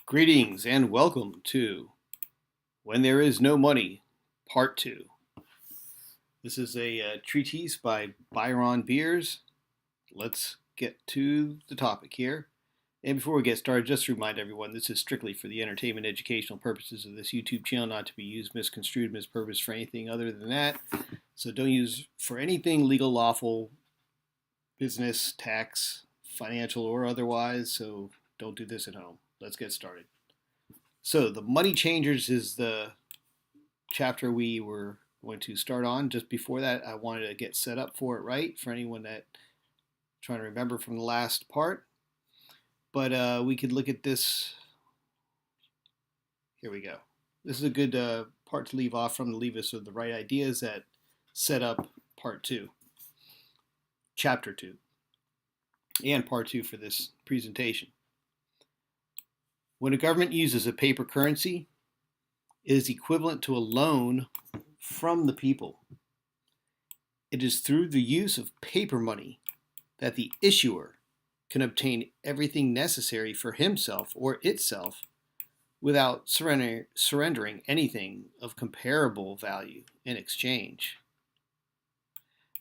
Greetings and welcome to When There Is No Money, Part 2. This is a treatise by Byron Beers. Let's get to the topic here. And before we get started, just to remind everyone, this is strictly for the entertainment educational purposes of this YouTube channel, not to be used, misconstrued, mispurposed for anything other than that. So don't use for anything legal, lawful, business, tax, financial, or otherwise. So don't do this at home. Let's get started. So the Money Changers is the chapter we were going to start on. Just before that, I wanted to get set up for it right for anyone that trying to remember from the last part. But we could look at this. Here we go. This is a good part to leave off from to leave us with the right ideas that set up part 2, chapter 2, and part 2 for this presentation. When a government uses a paper currency, it is equivalent to a loan from the people. It is through the use of paper money that the issuer can obtain everything necessary for himself or itself without surrendering anything of comparable value in exchange.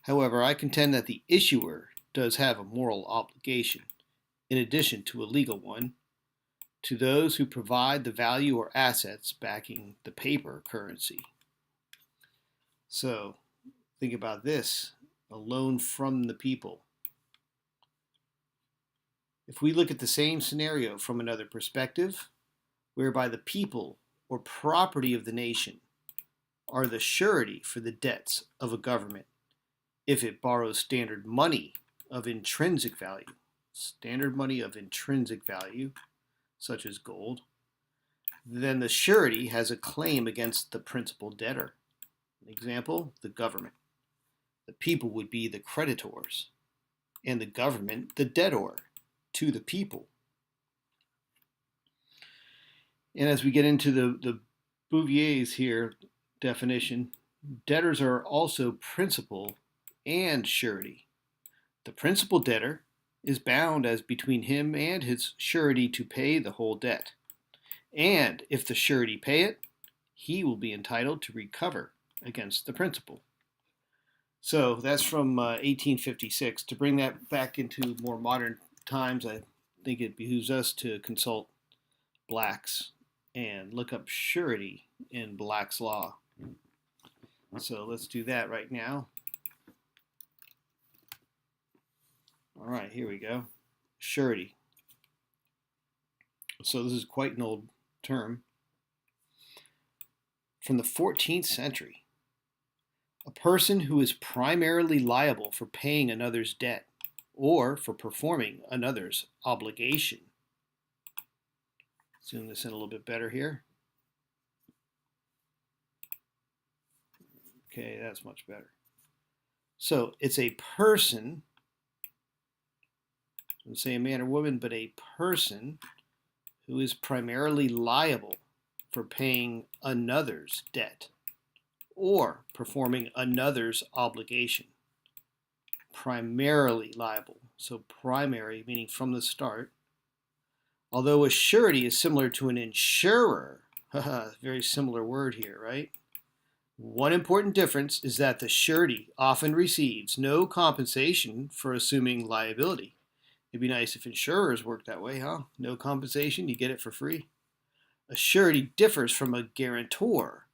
However, I contend that the issuer does have a moral obligation, in addition to a legal one, to those who provide the value or assets backing the paper currency. So think about this, a loan from the people. If we look at the same scenario from another perspective, whereby the people or property of the nation are the surety for the debts of a government, if it borrows standard money of intrinsic value, such as gold, then the surety has a claim against the principal debtor. An example, the government. The people would be the creditors, and the government the debtor to the people. And as we get into the Bouvier's here definition, debtors are also principal and surety. The principal debtor is bound as between him and his surety to pay the whole debt. And if the surety pay it, he will be entitled to recover against the principal. So that's from 1856. To bring that back into more modern times, I think it behooves us to consult Black's and look up surety in Black's law. So let's do that right now. All right, here we go. Surety. So this is quite an old term. From the 14th century, a person who is primarily liable for paying another's debt or for performing another's obligation. Zoom this in a little bit better here. Okay, that's much better. So it's a person, I don't say a man or woman, but a person who is primarily liable for paying another's debt or performing another's obligation. Primarily liable. So primary meaning from the start. Although a surety is similar to an insurer, very similar word here, right? One important difference is that the surety often receives no compensation for assuming liability. It'd be nice if insurers worked that way, huh? No compensation, you get it for free. A surety differs from a guarantor,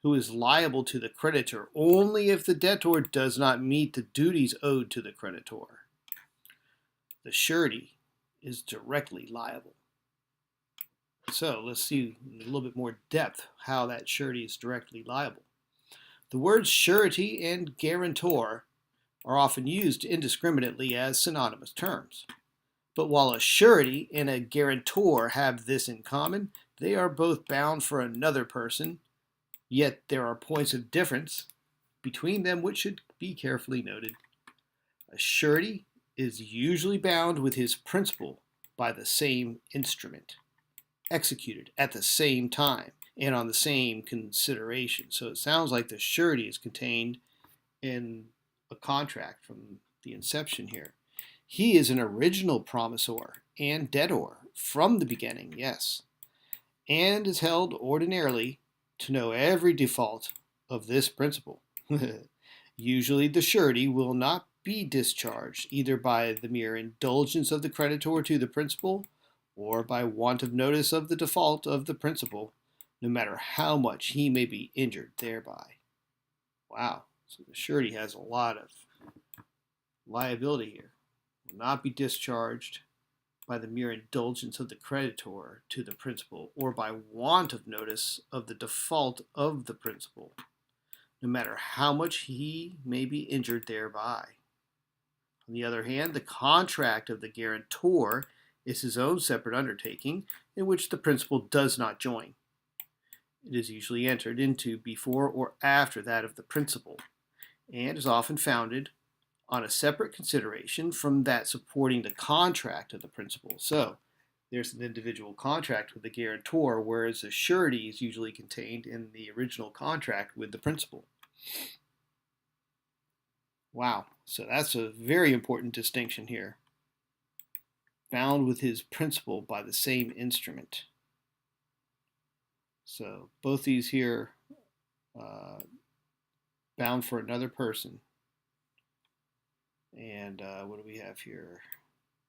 who is liable to the creditor only if the debtor does not meet the duties owed to the creditor. The surety is directly liable. So let's see in a little bit more depth how that surety is directly liable. The words surety and guarantor are often used indiscriminately as synonymous terms. But while a surety and a guarantor have this in common, they are both bound for another person, yet there are points of difference between them which should be carefully noted. A surety is usually bound with his principal by the same instrument, executed at the same time and on the same consideration. So it sounds like the surety is contained in a contract from the inception here. He is an original promisor and debtor from the beginning, yes. and is held ordinarily to know every default of this principle. Usually the surety will not be discharged either by the mere indulgence of the creditor to the principal or by want of notice of the default of the principal, no matter how much he may be injured thereby. Wow, so the surety has a lot of liability here. Will not be discharged by the mere indulgence of the creditor to the principal or by want of notice of the default of the principal, no matter how much he may be injured thereby. On the other hand, the contract of the guarantor is his own separate undertaking in which the principal does not join. It is usually entered into before or after that of the principal, and is often founded on a separate consideration from that supporting the contract of the principal. So there's an individual contract with the guarantor, whereas a surety is usually contained in the original contract with the principal. Wow, so that's a very important distinction here. Bound with his principal by the same instrument. So both these here, bound for another person. And what do we have here?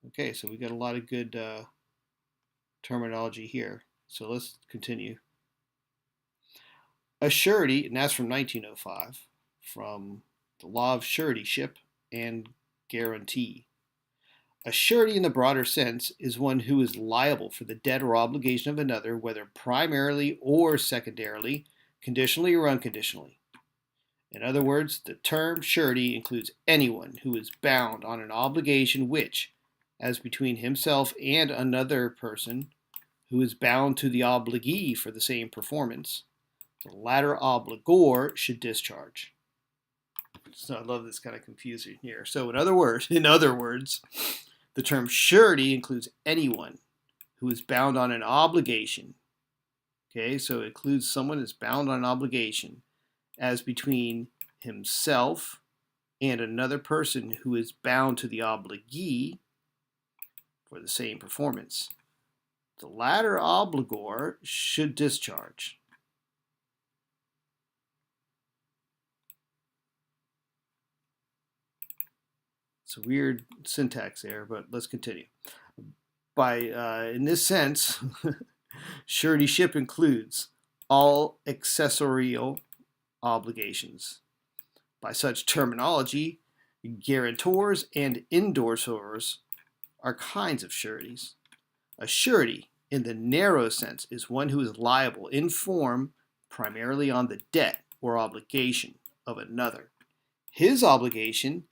Okay, so we got a lot of good terminology here. So let's continue. A surety, and that's from 1905, from the Law of Suretyship and Guarantee. A surety in the broader sense is one who is liable for the debt or obligation of another, whether primarily or secondarily, conditionally or unconditionally. In other words, the term surety includes anyone who is bound on an obligation which, as between himself and another person who is bound to the obligee for the same performance, the latter obligor should discharge. So I love this kind of confusion here. So in other words, the term surety includes anyone who is bound on an obligation. Okay, so it includes someone who is bound on an obligation as between himself and another person who is bound to the obligee for the same performance. The latter obligor should discharge. It's a weird syntax there, but let's continue. In this sense, suretyship includes all accessorial obligations. By such terminology, guarantors and endorsers are kinds of sureties. A surety, in the narrow sense, is one who is liable in form primarily on the debt or obligation of another. His obligation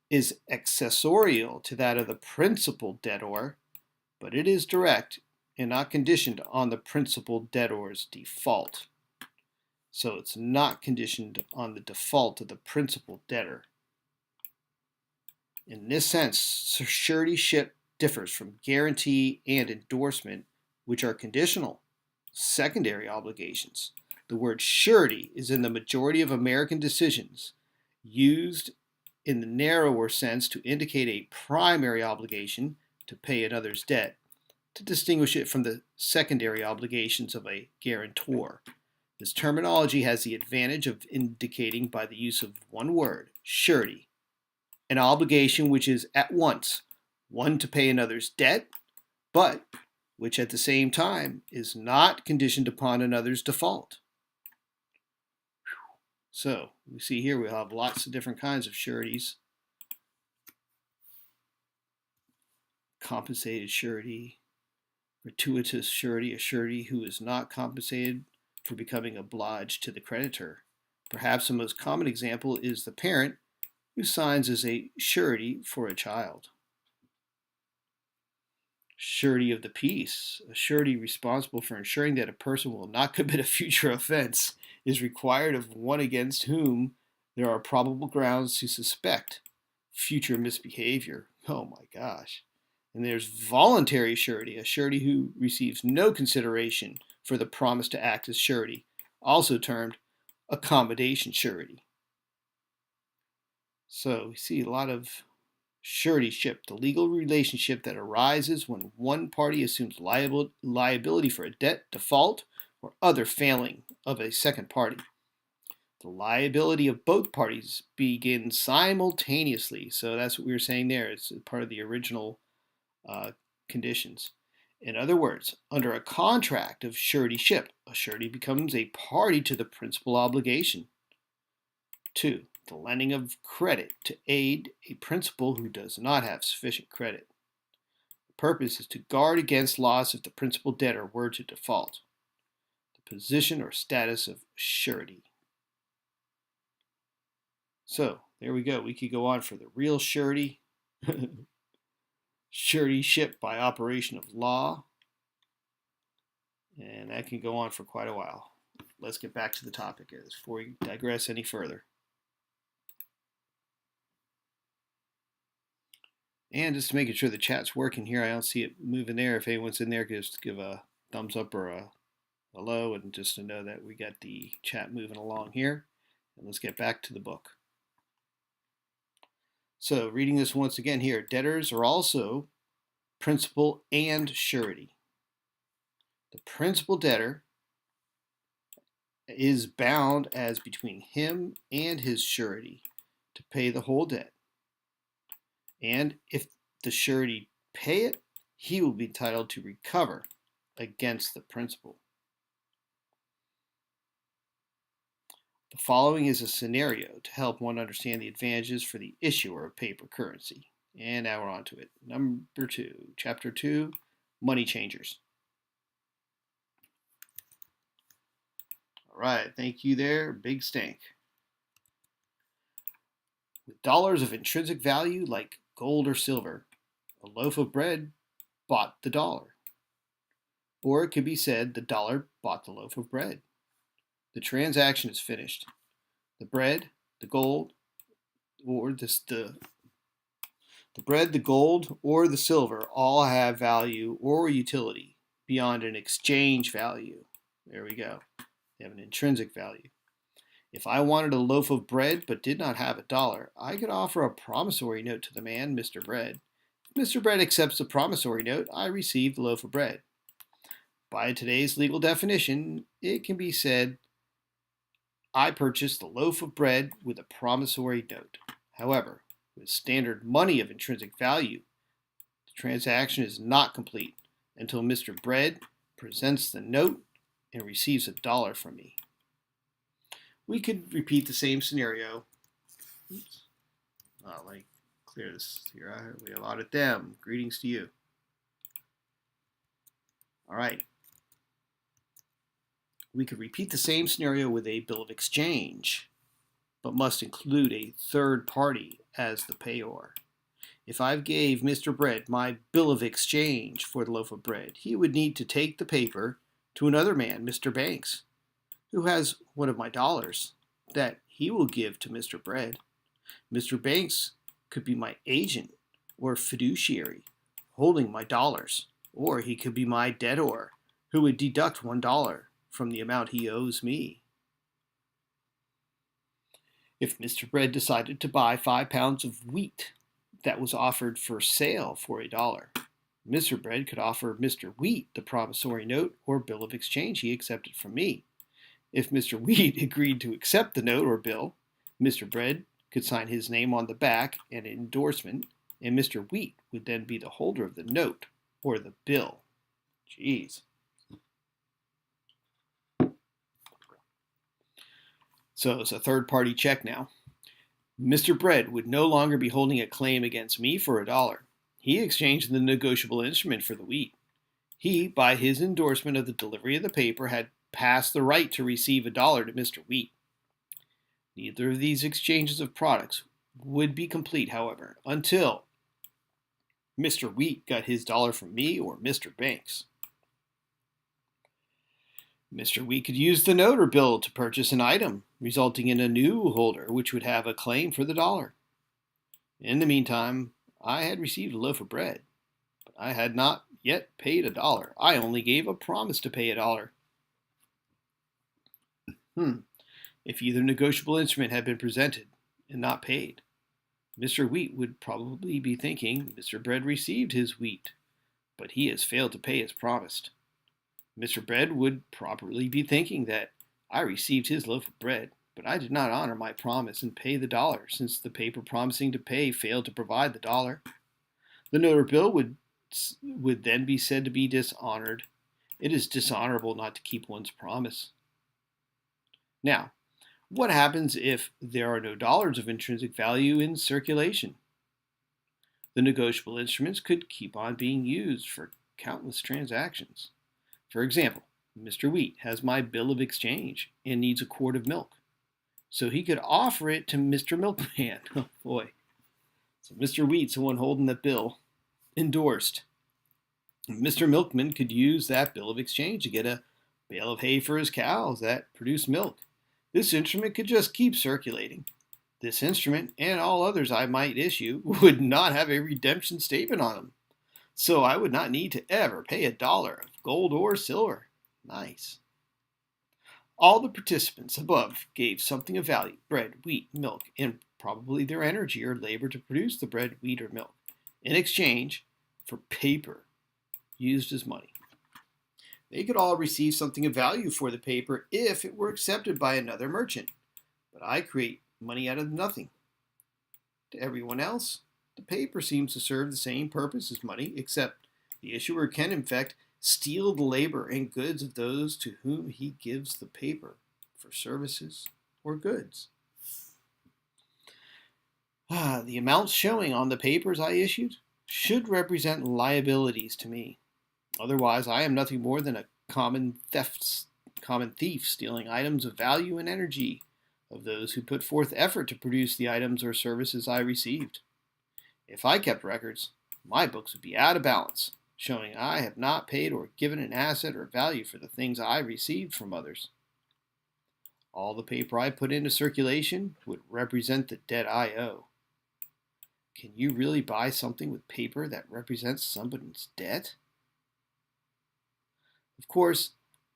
is accessorial to that of the principal debtor, but it is direct and not conditioned on the principal debtor's default. So it's not conditioned on the default of the principal debtor. In this sense, suretyship differs from guarantee and endorsement, which are conditional, secondary obligations. The word surety is in the majority of American decisions used in the narrower sense to indicate a primary obligation to pay another's debt, to distinguish it from the secondary obligations of a guarantor. This terminology has the advantage of indicating by the use of one word, surety, an obligation which is at once one to pay another's debt, but which at the same time is not conditioned upon another's default. So we see here we have lots of different kinds of sureties. Compensated surety, gratuitous surety, a surety who is not compensated for becoming obliged to the creditor. Perhaps the most common example is the parent who signs as a surety for a child. Surety of the peace, a surety responsible for ensuring that a person will not commit a future offense, is required of one against whom there are probable grounds to suspect future misbehavior. Oh my gosh. And there's voluntary surety, a surety who receives no consideration for the promise to act as surety, also termed accommodation surety. So we see a lot of Suretyship, the legal relationship that arises when one party assumes liability for a debt, default, or other failing of a second party. The liability of both parties begins simultaneously. So that's what we were saying there. It's part of the original conditions. In other words, under a contract of suretyship, a surety becomes a party to the principal obligation. 2. The lending of credit to aid a principal who does not have sufficient credit. The purpose is to guard against loss if the principal debtor were to default. The position or status of surety. So, there we go. We could go on for the real surety, suretyship by operation of law, and that can go on for quite a while. Let's get back to the topic before we digress any further. And just making sure the chat's working here. I don't see it moving there. If anyone's in there, just give a thumbs up or a hello, and just to know that we got the chat moving along here. And let's get back to the book. So reading this once again here, debtors are also principal and surety. The principal debtor is bound as between him and his surety to pay the whole debt. And if the surety pay it, he will be entitled to recover against the principal. The following is a scenario to help one understand the advantages for the issuer of paper currency. And now we're on to it. Number 2, Chapter 2, Money Changers. All right, thank you there, Big Stank. With dollars of intrinsic value like gold or silver, a loaf of bread bought the dollar. Or it could be said the dollar bought the loaf of bread. The transaction is finished. The bread, the gold, or the bread, the gold, or the silver all have value or utility beyond an exchange value. There we go. They have an intrinsic value. If I wanted a loaf of bread but did not have a dollar, I could offer a promissory note to the man, Mr. Bread. If Mr. Bread accepts the promissory note, I receive the loaf of bread. By today's legal definition, it can be said I purchased the loaf of bread with a promissory note. However, with standard money of intrinsic value, the transaction is not complete until Mr. Bread presents the note and receives a dollar from me. We could repeat the same scenario. Oops. Let me clear this here. We allotted them. Greetings to you. All right. We could repeat the same scenario with a bill of exchange, but must include a third party as the payor. If I gave Mr. Bread my bill of exchange for the loaf of bread, he would need to take the paper to another man, Mr. Banks, who has one of my dollars that he will give to Mr. Bread. Mr. Banks could be my agent or fiduciary holding my dollars, or he could be my debtor who would deduct $1 from the amount he owes me. If Mr. Bread decided to buy 5 pounds of wheat that was offered for sale for $1, Mr. Bread could offer Mr. Wheat the promissory note or bill of exchange he accepted from me. If Mr. Wheat agreed to accept the note or bill, Mr. Bread could sign his name on the back and an endorsement, and Mr. Wheat would then be the holder of the note or the bill. Jeez. So it's a third-party check now. Mr. Bread would no longer be holding a claim against me for $1. He exchanged the negotiable instrument for the wheat. He, by his endorsement of the delivery of the paper, had passed the right to receive $1 to Mr. Wheat. Neither of these exchanges of products would be complete, however, until Mr. Wheat got his dollar from me or Mr. Banks. Mr. Wheat could use the note or bill to purchase an item, resulting in a new holder which would have a claim for the dollar. In the meantime, I had received a loaf of bread, but I had not yet paid $1. I only gave a promise to pay $1. If either negotiable instrument had been presented and not paid, Mr. Wheat would probably be thinking Mr. Bread received his wheat, but he has failed to pay as promised. Mr. Bread would probably be thinking that I received his loaf of bread, but I did not honor my promise and pay the dollar, since the paper promising to pay failed to provide the dollar. The note or bill would then be said to be dishonored. It is dishonorable not to keep one's promise. Now, what happens if there are no dollars of intrinsic value in circulation? The negotiable instruments could keep on being used for countless transactions. For example, Mr. Wheat has my bill of exchange and needs a quart of milk. So he could offer it to Mr. Milkman. Oh boy. So Mr. Wheat's the one holding the bill, endorsed. Mr. Milkman could use that bill of exchange to get a bale of hay for his cows that produce milk. This instrument could just keep circulating. This instrument, and all others I might issue, would not have a redemption statement on them. So I would not need to ever pay $1 of gold or silver. Nice. All the participants above gave something of value, bread, wheat, milk, and probably their energy or labor to produce the bread, wheat, or milk, in exchange for paper used as money. They could all receive something of value for the paper if it were accepted by another merchant, but I create money out of nothing. To everyone else, the paper seems to serve the same purpose as money, except the issuer can, in fact, steal the labor and goods of those to whom he gives the paper for services or goods. The amounts showing on the papers I issued should represent liabilities to me. Otherwise, I am nothing more than a common thief stealing items of value and energy of those who put forth effort to produce the items or services I received. If I kept records, my books would be out of balance, showing I have not paid or given an asset or value for the things I received from others. All the paper I put into circulation would represent the debt I owe. Can you really buy something with paper that represents somebody's debt? Of course,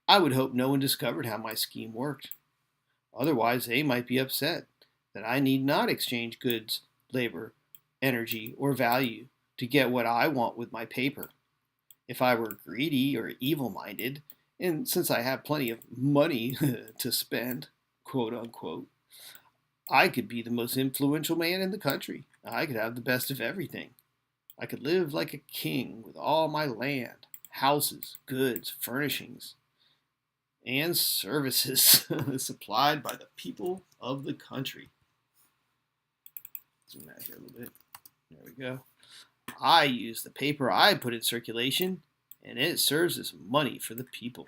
I would hope no one discovered how my scheme worked. Otherwise, they might be upset that I need not exchange goods, labor, energy, or value to get what I want with my paper. If I were greedy or evil-minded, and since I have plenty of money to spend, quote unquote, I could be the most influential man in the country. I could have the best of everything. I could live like a king with all my land, houses, goods, furnishings, and services supplied by the people of the country. Zoom out here a little bit. There we go. I use the paper I put in circulation, and it serves as money for the people.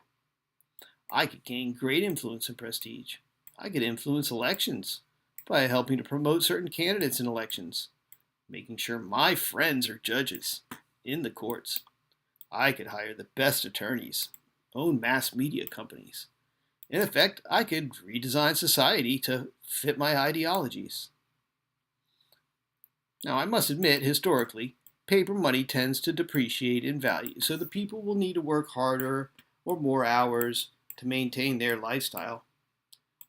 I could gain great influence and prestige. I could influence elections by helping to promote certain candidates in elections, making sure my friends are judges in the courts. I could hire the best attorneys, own mass media companies. In effect, I could redesign society to fit my ideologies. Now, I must admit, historically, paper money tends to depreciate in value, so the people will need to work harder or more hours to maintain their lifestyle.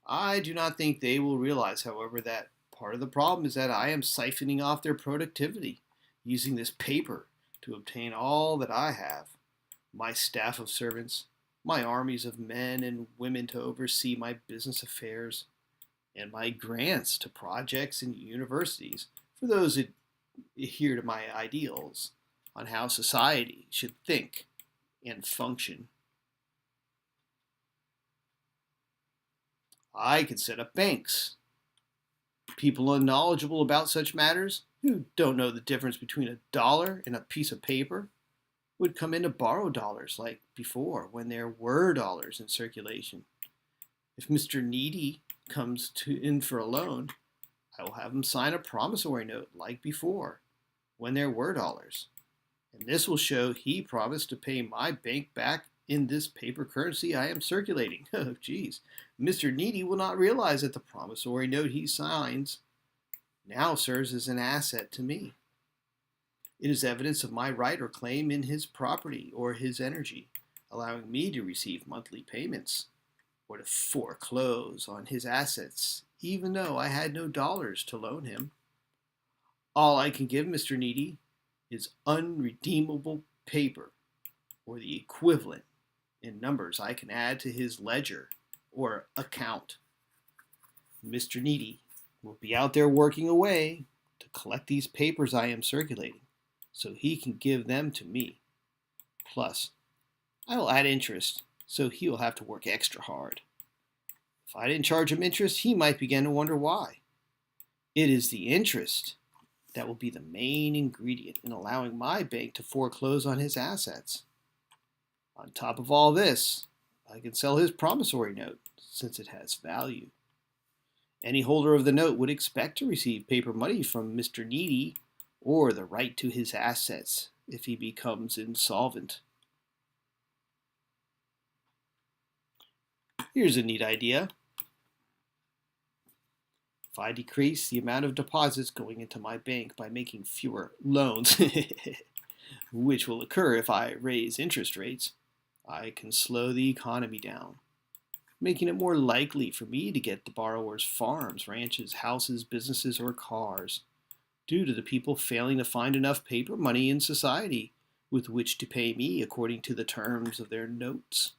I do not think they will realize, however, that part of the problem is that I am siphoning off their productivity, using this paper to obtain all that I have. My staff of servants, my armies of men and women to oversee my business affairs, and my grants to projects and universities for those who adhere to my ideals on how society should think and function. I could set up banks. People unknowledgeable about such matters, who don't know the difference between a dollar and a piece of paper, would come in to borrow dollars like before when there were dollars in circulation. If Mr. Needy comes in for a loan, I will have him sign a promissory note like before when there were dollars. And this will show he promised to pay my bank back in this paper currency I am circulating. Oh, geez. Mr. Needy will not realize that the promissory note he signs now serves as an asset to me. It is evidence of my right or claim in his property or his energy, allowing me to receive monthly payments or to foreclose on his assets, even though I had no dollars to loan him. All I can give Mr. Needy is unredeemable paper, or the equivalent in numbers I can add to his ledger or account. Mr. Needy will be out there working away to collect these papers I am circulating, so he can give them to me. Plus, I will add interest, so he will have to work extra hard. If I didn't charge him interest, he might begin to wonder why. It is the interest that will be the main ingredient in allowing my bank to foreclose on his assets. On top of all this, I can sell his promissory note since it has value. Any holder of the note would expect to receive paper money from Mr. Needy or the right to his assets if he becomes insolvent. Here's a neat idea. If I decrease the amount of deposits going into my bank by making fewer loans, which will occur if I raise interest rates, I can slow the economy down, making it more likely for me to get the borrowers farms, ranches, houses, businesses, or cars, due to the people failing to find enough paper money in society with which to pay me according to the terms of their notes.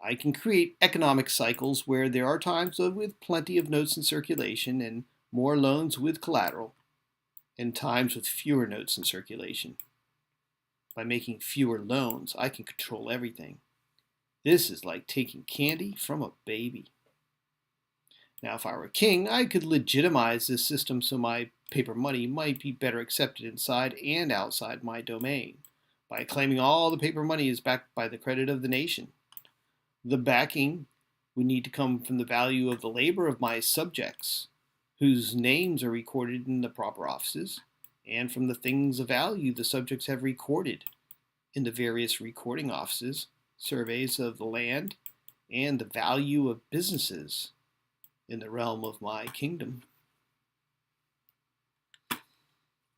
I can create economic cycles where there are times with plenty of notes in circulation and more loans with collateral, and times with fewer notes in circulation. By making fewer loans, I can control everything. This is like taking candy from a baby. Now, if I were king, I could legitimize this system so my paper money might be better accepted inside and outside my domain by claiming all the paper money is backed by the credit of the nation. The backing would need to come from the value of the labor of my subjects, whose names are recorded in the proper offices, and from the things of value the subjects have recorded in the various recording offices, surveys of the land, and the value of businesses in the realm of my kingdom.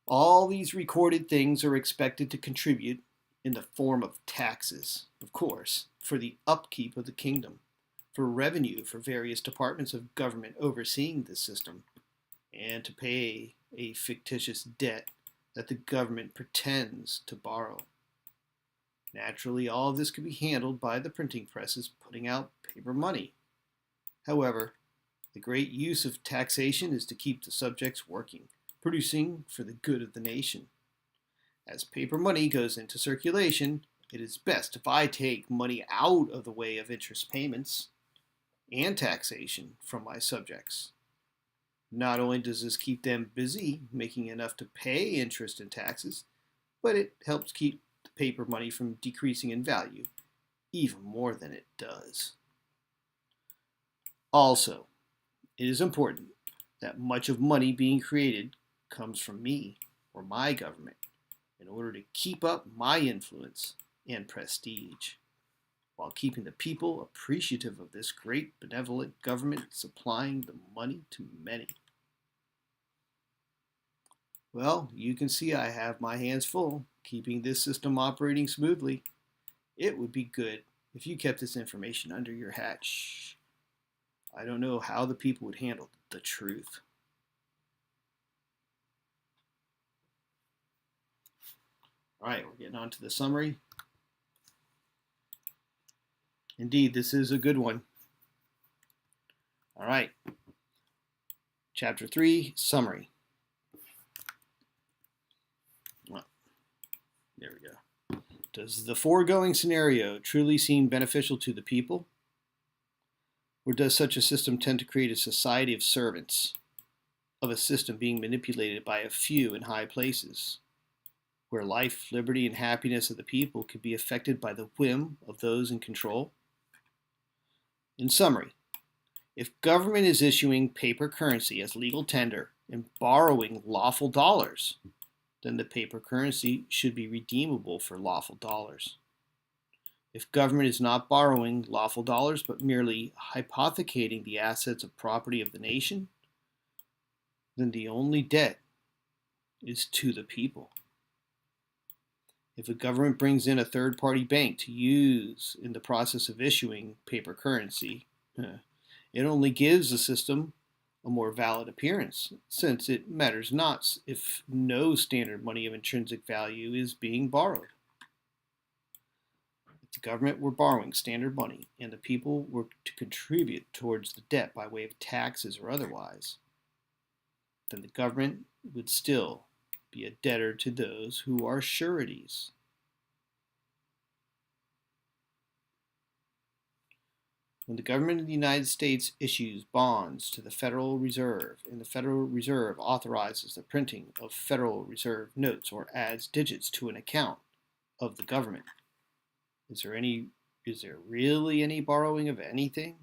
All these recorded things are expected to contribute in the form of taxes, of course, for the upkeep of the kingdom, for revenue for various departments of government overseeing this system, and to pay a fictitious debt that the government pretends to borrow. Naturally, all of this could be handled by the printing presses putting out paper money. However, the great use of taxation is to keep the subjects working, producing for the good of the nation. As paper money goes into circulation, it is best if I take money out of the way of interest payments and taxation from my subjects. Not only does this keep them busy making enough to pay interest and taxes, but it helps keep the paper money from decreasing in value even more than it does. Also, it is important that much of money being created comes from me or my government in order to keep up my influence and prestige, while keeping the people appreciative of this great benevolent government supplying the money to many. Well, you can see I have my hands full keeping this system operating smoothly. It would be good if you kept this information under your hat. Shh. I don't know how the people would handle the truth. All right, we're getting on to the summary. Indeed, this is a good one. All right. Chapter 3, summary. Well, there we go. Does the foregoing scenario truly seem beneficial to the people? Or does such a system tend to create a society of servants, of a system being manipulated by a few in high places, where life, liberty, and happiness of the people could be affected by the whim of those in control? In summary, if government is issuing paper currency as legal tender and borrowing lawful dollars, then the paper currency should be redeemable for lawful dollars. If government is not borrowing lawful dollars but merely hypothecating the assets of property of the nation, then the only debt is to the people. If a government brings in a third-party bank to use in the process of issuing paper currency, it only gives the system a more valid appearance, since it matters not if no standard money of intrinsic value is being borrowed. If the government were borrowing standard money and the people were to contribute towards the debt by way of taxes or otherwise, then the government would still be a debtor to those who are sureties. When the government of the United States issues bonds to the Federal Reserve and the Federal Reserve authorizes the printing of Federal Reserve notes or adds digits to an account of the government, is there really any borrowing of anything?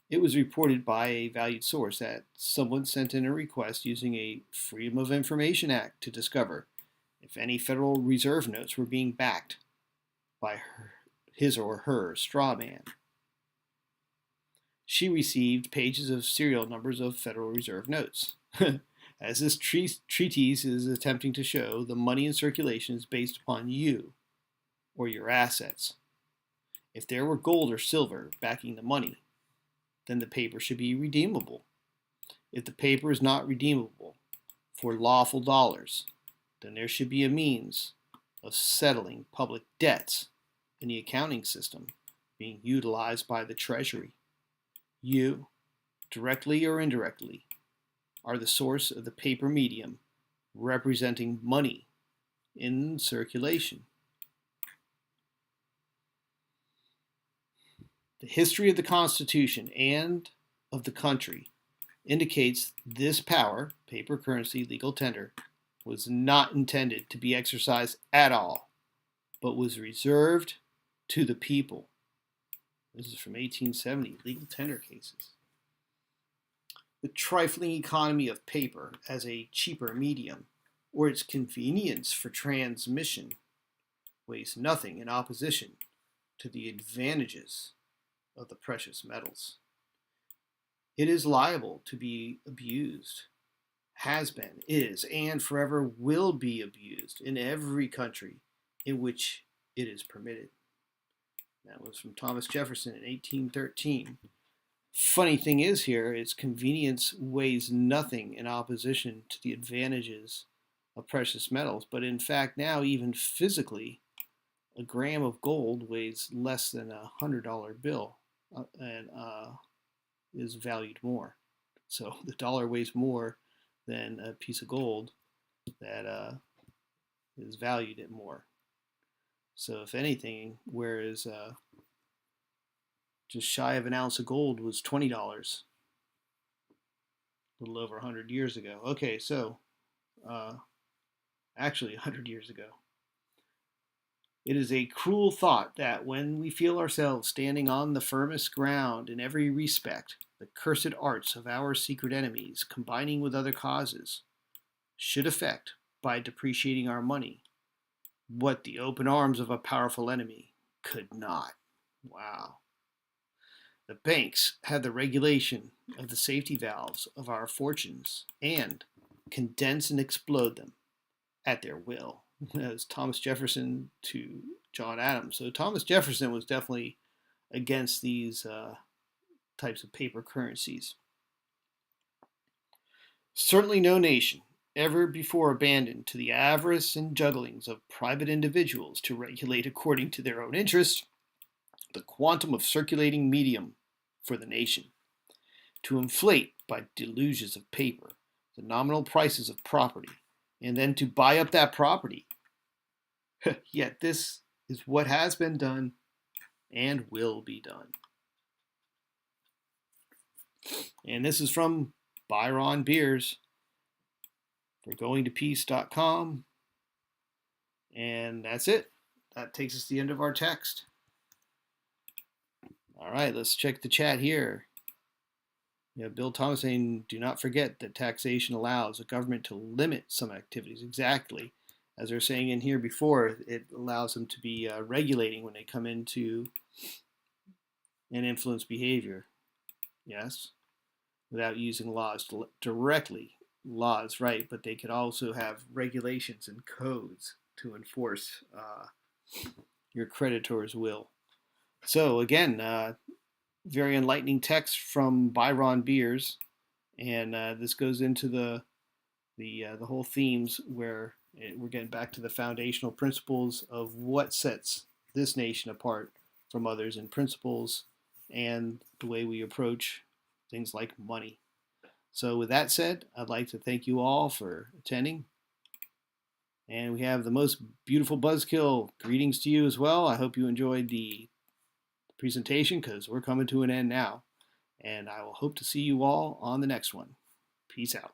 It was reported by a valued source that someone sent in a request using a Freedom of Information Act to discover if any Federal Reserve notes were being backed by his or her straw man. She received pages of serial numbers of Federal Reserve notes. As this treatise is attempting to show, the money in circulation is based upon you or your assets. If there were gold or silver backing the money, then the paper should be redeemable. If the paper is not redeemable for lawful dollars, then there should be a means of settling public debts in the accounting system being utilized by the Treasury. You, directly or indirectly, are the source of the paper medium representing money in circulation. The history of the Constitution and of the country indicates this power, paper currency, legal tender, was not intended to be exercised at all, but was reserved to the people. This is from 1870, legal tender cases. The trifling economy of paper as a cheaper medium, or its convenience for transmission, weighs nothing in opposition to the advantages of the precious metals. It is liable to be abused, has been, is, and forever will be abused in every country in which it is permitted. That was from Thomas Jefferson in 1813. Funny thing is here, its convenience weighs nothing in opposition to the advantages of precious metals, but in fact now even physically, a gram of gold weighs less than $100 bill and is valued more. So the dollar weighs more than a piece of gold that is valued at more. So if anything, whereas just shy of an ounce of gold was $20 a little over 100 years ago. Okay, so actually 100 years ago. It is a cruel thought that when we feel ourselves standing on the firmest ground in every respect, the cursed arts of our secret enemies, combining with other causes, should effect, by depreciating our money, what the open arms of a powerful enemy could not. Wow. The banks had the regulation of the safety valves of our fortunes and condense and explode them at their will. As Thomas Jefferson to John Adams. So Thomas Jefferson was definitely against these types of paper currencies. Certainly no nation ever before abandoned to the avarice and jugglings of private individuals to regulate according to their own interest the quantum of circulating medium for the nation, to inflate by deluges of paper the nominal prices of property, and then to buy up that property. Yet this is what has been done and will be done. And this is from Byron Beers for goingtopeace.com. And that's it. That takes us to the end of our text. All right, let's check the chat here. You have Bill Thomas saying, do not forget that taxation allows a government to limit some activities. Exactly. As they're saying in here before, it allows them to be regulating when they come into and influence behavior. Yes, without using laws directly. Laws, right, but they could also have regulations and codes to enforce your creditor's will. So again, very enlightening text from Byron Beers, and this goes into the whole themes where we're getting back to the foundational principles of what sets this nation apart from others in principles and the way we approach things like money. So, with that said, I'd like to thank you all for attending. And we have the most beautiful buzzkill. Greetings to you as well. I hope you enjoyed the presentation because we're coming to an end now. And I will hope to see you all on the next one. Peace out.